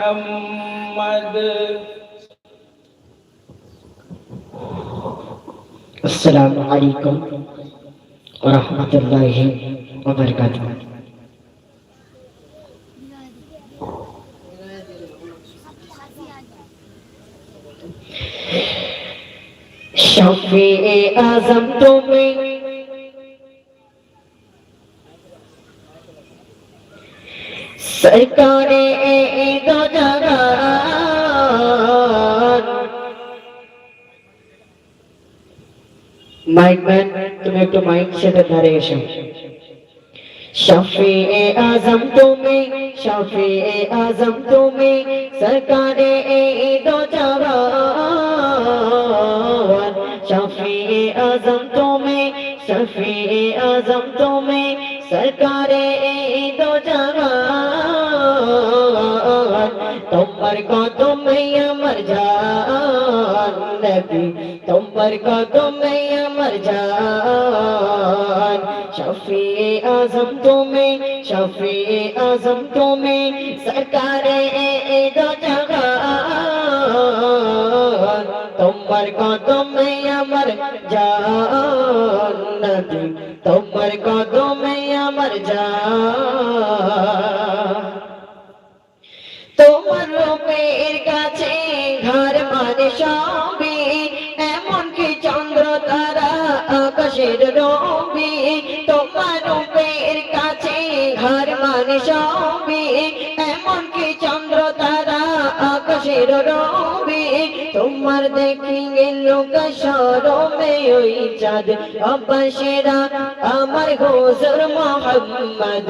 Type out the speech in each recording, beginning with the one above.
محمد السلام عليكم ورحمة الله وبركاته शफीए आज़म तुम्हें सरकारे दो जहान माइक मैन तुम्हें एक तो माइक से धारे एसो शफीए आज़म तुम्हें शफीए आज़म तुम्हें सरकारे दो जहान शफीए आज़म तुम्हें शफीए आज़म तुम्हें सरकारे दो जहान तुम्हार कदमे अमर जान नबी तुम्हार कदमे अमर जान शफीए आज़म तुम्हें शफीए आज़म तुम्हें सरकारे दो जहान तुम्हार कदमे अमर जान नबी तुम्हार कदमे अमर जान তোমার রূপের কাছে ঘর মানে সবই এমনকি চন্দ্র তারা আকাশের রবি তোমার রূপের কাছে ঘর মানে সবই এমনকি চন্দ্র তারা আকাশের রবি তোমার দেখি লোক শরমে ওই চাঁদ আব্বাসেরা আমার হুজুর মোহাম্মদ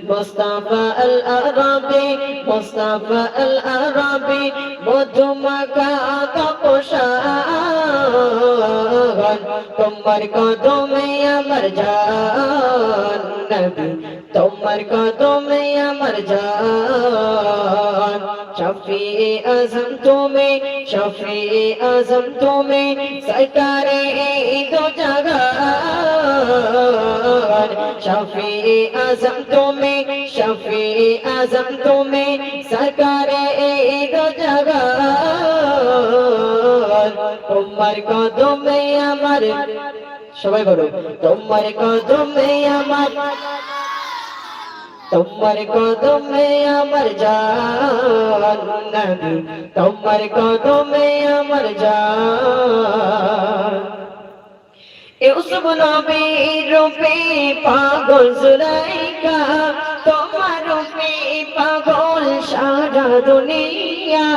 মুস্তাফা আল আরবি মুস্তাফা আল আরবি মধুমাখা পোশাক তোমার কদমে আমার জান নবী তোমার কদমে আমার জান শফিয়ে আজম তুমি শফিয়ে আজম তুমি সরকারে দো জাহান শফিয়ে আজম তুমি শফিয়ে আজম তুমি সরকারে দো জাহান তোমার কদমে আমার সবাই বলো তোমার কদমে আমার তোমার কদমে আমার জান নবী তোমার কদমে আমার জান ইউসুফ নবীর রূপে পাগল জুলাইখা তোমার রূপে পাগল সারা দুনিয়া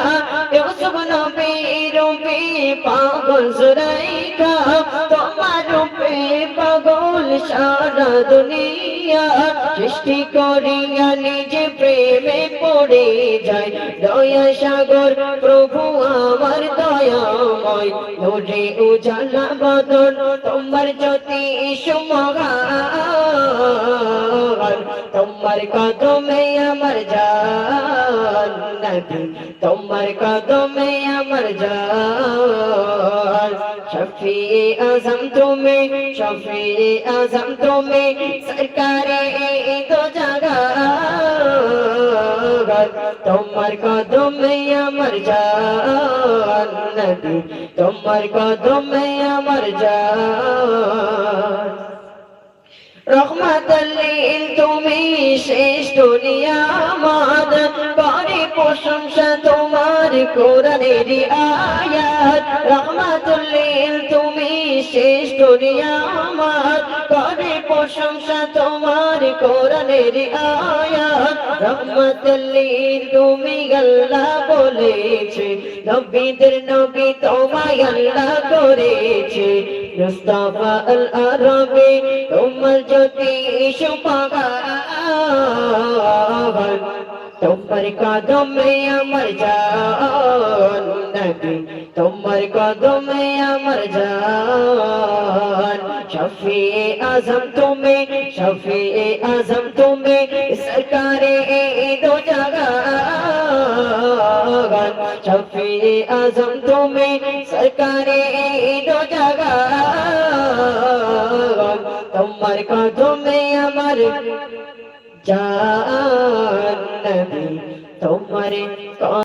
ইউসুফ নবীর রূপে পাগল জুলাইখা তোমার রূপে পাগল সারা দুনিয়া সৃষ্টি করিয়া নিজে প্রেমে পড়ে যায় দয়া সাগর প্রভু আমার দয়াময় নূরে উজালা বদন তোমার জ্যোতি সুমহান তোমার কদমে আমার জান নবী তোমার কদমে আমার জান শফিয়ে আজম তুমি শফিয়ে আজম তুমি সরকারে দো জাহান তোমার কদমে আমার জান নবী তোমার কদমে আমার জান রহমাতুল লিল তুমি শ্রেষ্ঠ নিয়ামত করে প্রশংসা তোমার কোরআনের আয়াত রহমাতুল লিল তুমি শ্রেষ্ঠ নিয়ামত করে প্রশংসা তোমার কোরআনের আয়াত রহমাতুল লিল তুমি আল্লাহ বলেছে নবীদের নবী তোমায় আল্লাহ করেছে মুস্তাফা আল আরবি তোমার জ্যোতি সুপাগান তোমার কদমে আমার জান নবী তোমার কদমে আমার জান শফিয়ে আজম তুমি শফিয়ে আজম তুমি সরকারে দো জাহান শফিয়ে আজম তুমি সরকারে দো জাহান তোমার কদমে আমার জান নবী তোমার